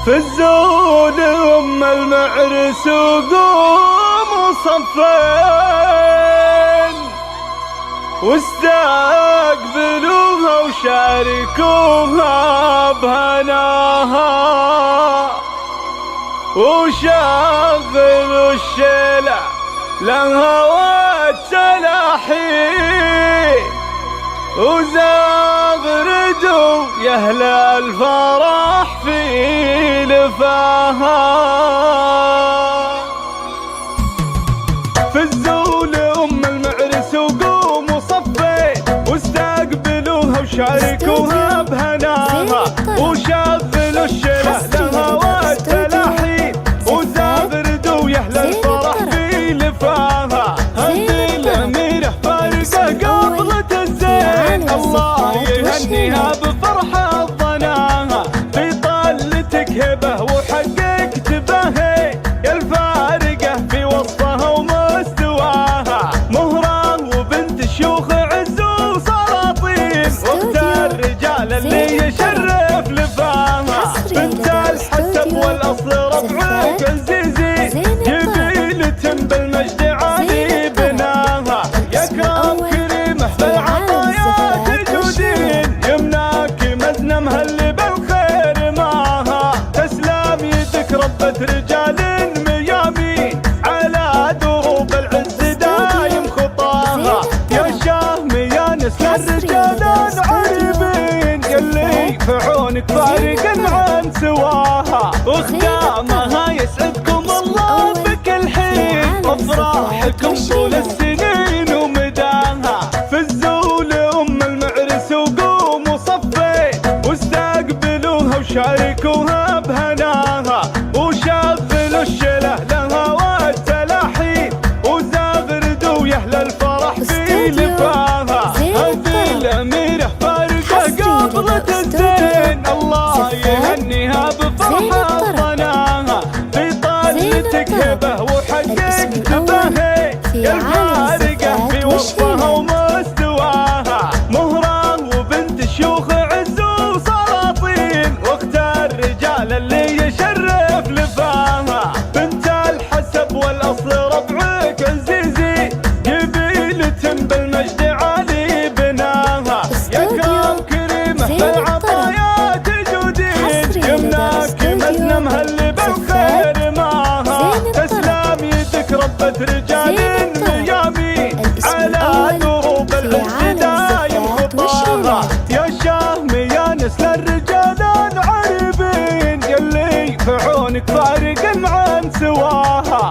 في الزود ام المعرس وقوموا صفين واستقبلوها وشاركوها بهناها وشغلوا الشلع لها والتلاحين وزغردوا يا أهل الفرح في لفاها. في الزول أم المعرس وقوموا صفين واستقبلوها وشاركوها بهناها وشغلوا الشلع لها والتلاحين وزغردوا يا أهل الفرح في لفاها. هذه الأميرة فارقة قبلة الزين الله يهنيها بفرحة ظناها في طلتك هبة وحققت بهي يا الفارقة في وسطها ومستواها مهرة وبنت شيوخ عز وسلاطين وقت الرجال اللي يشرف لفاها بنت الحسب والأصل ربعك عزيزي جبيلة بالمجد عالي بناها يا كرم كريمه بالعطايا تجودين يمناك مزنه مهل بالخير معها تسلم يدك ربة رجال ميامين على دروب العز دايم خطاها يا شهم يا نسل الرجال العريبين يلي في عونك فارق عن سواها وخدامها يسعدكم الله بكل حين وافراحكم طول السنين ومداها. في الزول ام المعرس وقوموا صفين واستقبلوها وشاركوها بهناها وشغلوا الشله لها والتلاحين وزغردوا يا اهل الفرح في لفاها. هذه الاميره فارقه قبلة الزين الله يهنيها بفرحه ظناها في طلتك هبه وحققت بهي يا الفارقه في وصفها ومستواها مهرة وبنت شيوخ عز وسلاطين وقت الرجال اللي يشرف لفاها بنت الحسب والاصل ربعك عزيزي جبيلة بالمجد عالي بناها يا كرم كريمه بالعطايا تجودين يمناك مزنه مهل بالخير معها تسلم يدك ربة رجال ميامين على دروب العز دايم خطاها يا شهم يا نسل الرجال العريبين يلي في عونك فارق عن سواها